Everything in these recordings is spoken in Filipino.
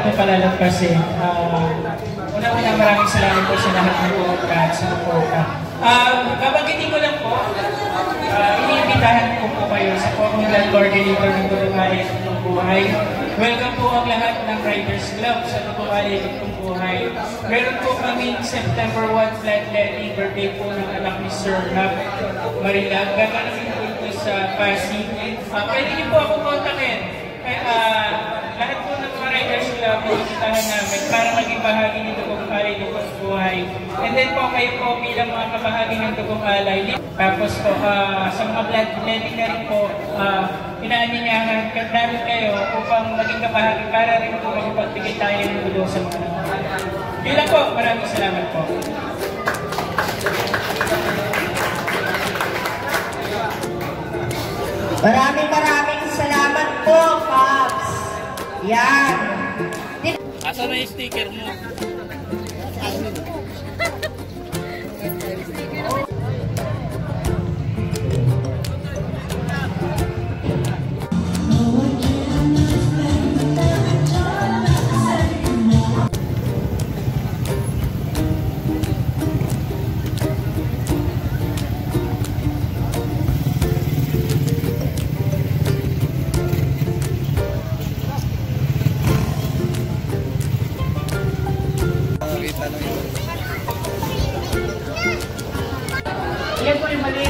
po palalampasin. Una-una maraming salamat po sa lahat ng pumunta at sa suporta. Babanggitin ko lang po, iniimbitahan ko po kayo sa Formula Coordinator ng Tulungayan ng Buhay. Welcome po ang lahat ng Riders Club sa Tulungayan ng Buhay. Meron po kami September 1 flag letting, birthday po ng anak ni Sir Hab Marilag. Gaganapin po ito sa Pasig. Pwede niyo po ako kontakin. Lahat po ng mga Riders Club po isitahan namin para maging bahagi nito kung alay ng buhay. And then po kayo po bilang mga kabahagi ng Tugong Alay. Tapos po sa mga blood letting na rin po, inaaninyahan namin kayo upang maging kabahagi para rin po makipagbigay tayo ng tulong sa mga nangangailangan. Yun lang po. Maraming salamat po. Maraming salamat po, Pops. Yan. Asa na yung sticker mo? Yan po yung mali.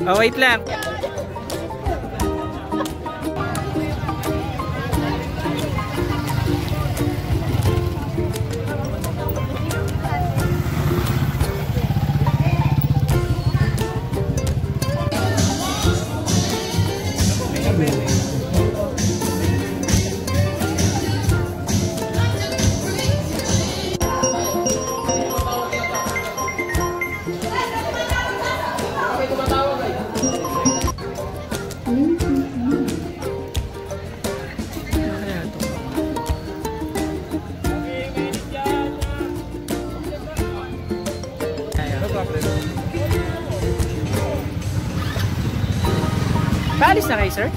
Oh, wait lang. Paalis na kayo, sir?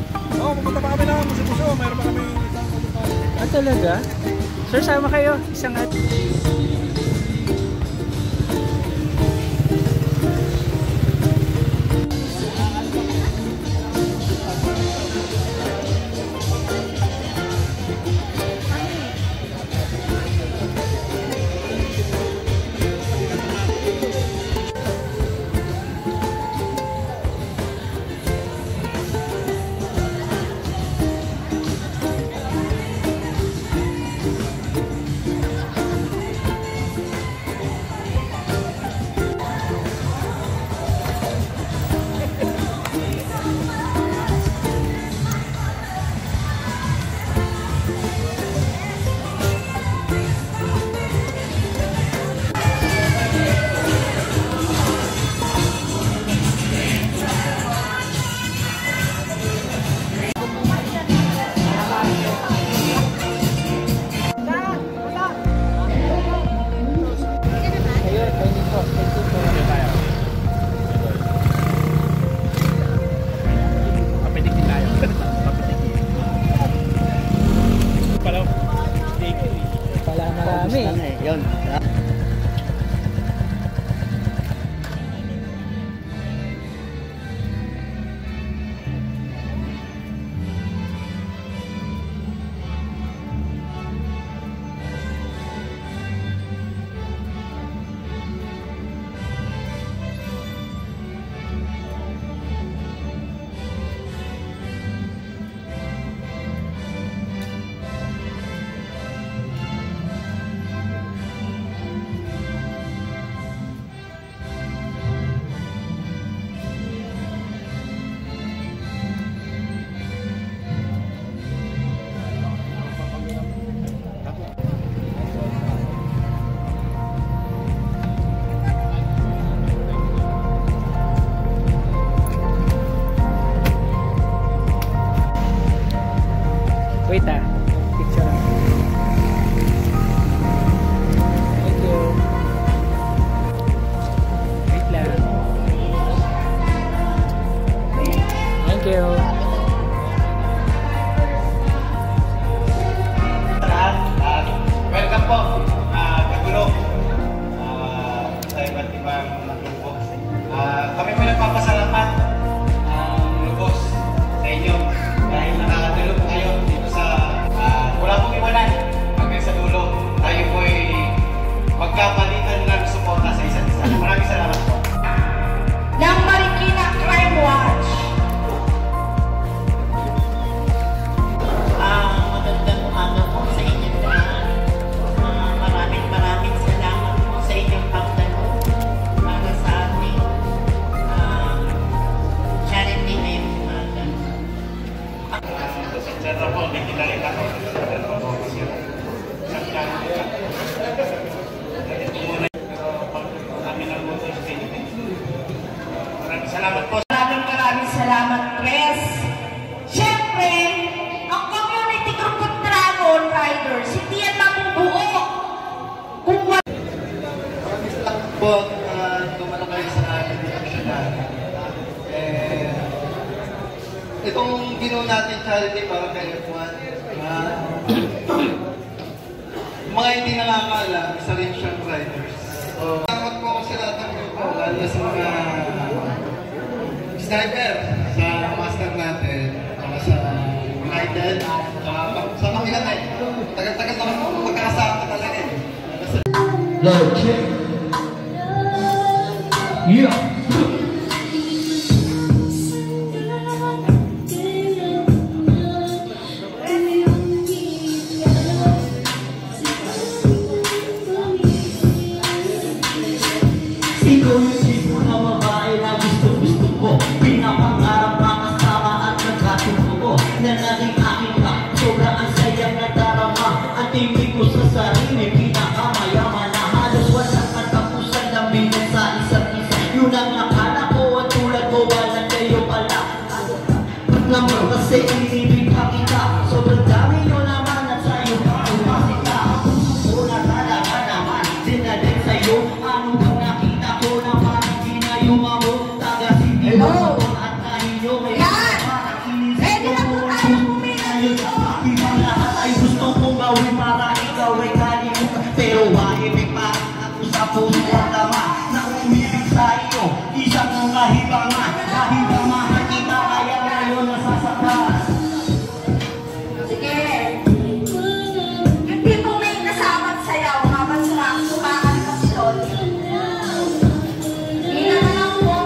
Oo, pupunta pa kami ng Musubuso. Mayroon pa kami isang Ah, talaga? Sir, sama kayo. Isang at... po, dumalo kayo sa ating action natin. Itong ginawa natin charity para kay F1, mga hindi nakakala, isa rin siyang riders. So, salamat po ako sa lahat ng grupo, lalo na sa mga sniper, sa master natin, sa United, sa mga eh. Tagal-tagal naman po magkakasama talaga eh. Lord, check. Yeah. Ikaw yung tipo na babae na gusto ko. Pinapangarap na kasama at nagkatuto ko. Na naging akin ka, sobrang ang sayang na darama. Ang tingin ko sa sarili, pinakamayaman na halos walang katapusan na minit sa isa't isa. Yun ang akala ko at tulad ko, walang kayo pala. Ba't naman kasi inibig ka kita? Sobrang dami nyo naman at sa'yo pa umasita. Ang puso ko na talaga naman, sinadin sa'yo. Ano bang nakita ko na parang ginayong ako? Taga-sindi mo ako at nahinyo. Kaya parang inisip ko po ang puso ngayon. Ibang lahat ay gusto kong gawin para ikaw ay kalimutan. Pero maibig parang ako sa puso at tama na umibig sa iyo. Isang mong kahibangan dahil mahal kita kaya ngayon nasasaktan. Sige. Hindi po may nasabat sayaw habang sumakan ka silot. Hindi na lang po.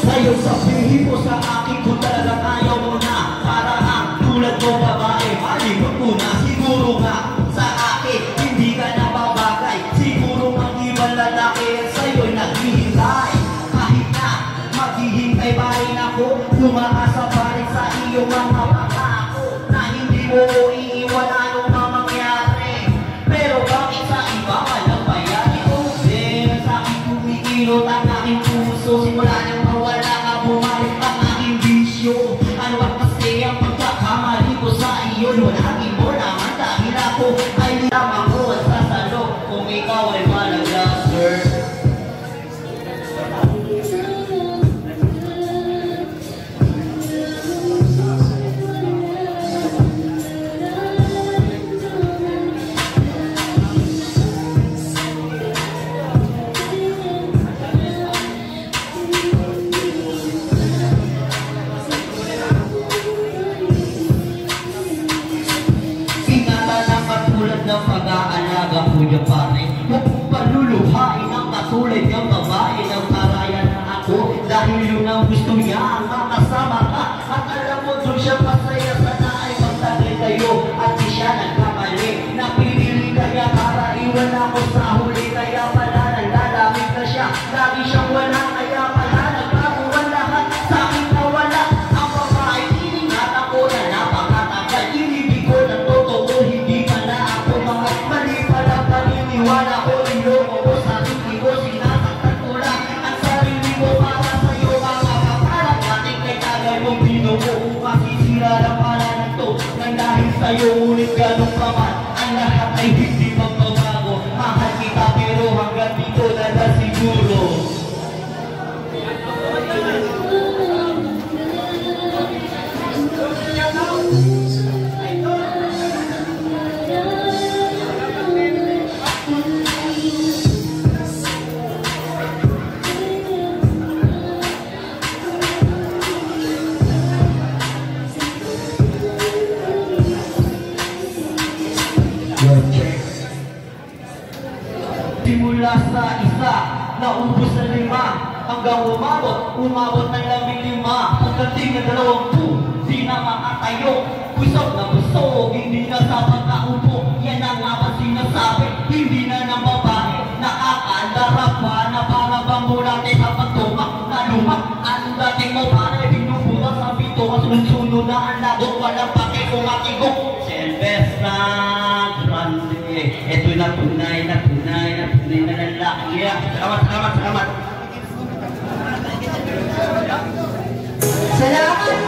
Sa'yo sabihin mo sa akin kung talagang ayaw mo na. Para ang tulad mo babae, malikot mo na. Siguro nga sa akin, hindi ka na babagay. Siguro ang ibang lalaki at sa'yo'y naghihintay. Kahit na maghihintay pa rin ako, tumaasa pa rin sa iyong mga pangako. Na hindi mo iiwan anong mamangyari. Pero bakit sa iba walang bayani? Pero sa akin kumikilot ang aking puso. Simula nang mawala ka, bumalik ang aking bisyo. Ano ba kasi ang pagkakamali ko sa iyo? Lagi mo naman dahil ako ay lamang ko at sasalo. Kung ikaw ay malaga, sir. Ng pag-aalaga ko niya pare. Huwag mong paluluhain ang katulad niyang babae ng karaya na ako. Dahil yun ang gusto niya ang makasama ka. At alam mo doon siya masaya, sana ay magtagal kayo. At di siya nagkamali. Napilili kaya para iwan ako sa huli. Kaya pala naglalamig na siya. Lagi siyang wala kaya pala nagbabuan lahat. Sa akin na wala ang babae. Iningat ako na napakatagal. Inibig ko ng totoo, hindi ka na ako mga mali palang paniniwala ko. Iloko ko sa sarili ko, sinasaktan ko lang ang sarili ko para sa'yo. Mga kapalang ating kay tagal mong binuko. Masisira lang pala nito nang dahil sa'yo. Ngunit ganun pa man, ang lahat ay hindi magbabago. Mahal kita pero hanggang dito na na siguro. Simula sa isa, naubos na 5, hanggang umabot ng 15. Pagdating ng 20, di na makatayo. Busog na busog, hindi na sapat na upo. Yan ang nga sinasabi, hindi na ng babae. Nakakalarap pa na para bang mula sa pagtumak na lumak. Ang dating mo pare, binubuha sa pito. Kasunod-sunod na ang lagot, walang pake kung makigok. Silvestra Grande, ito'y natunay na lalaki. Salamat. Salamat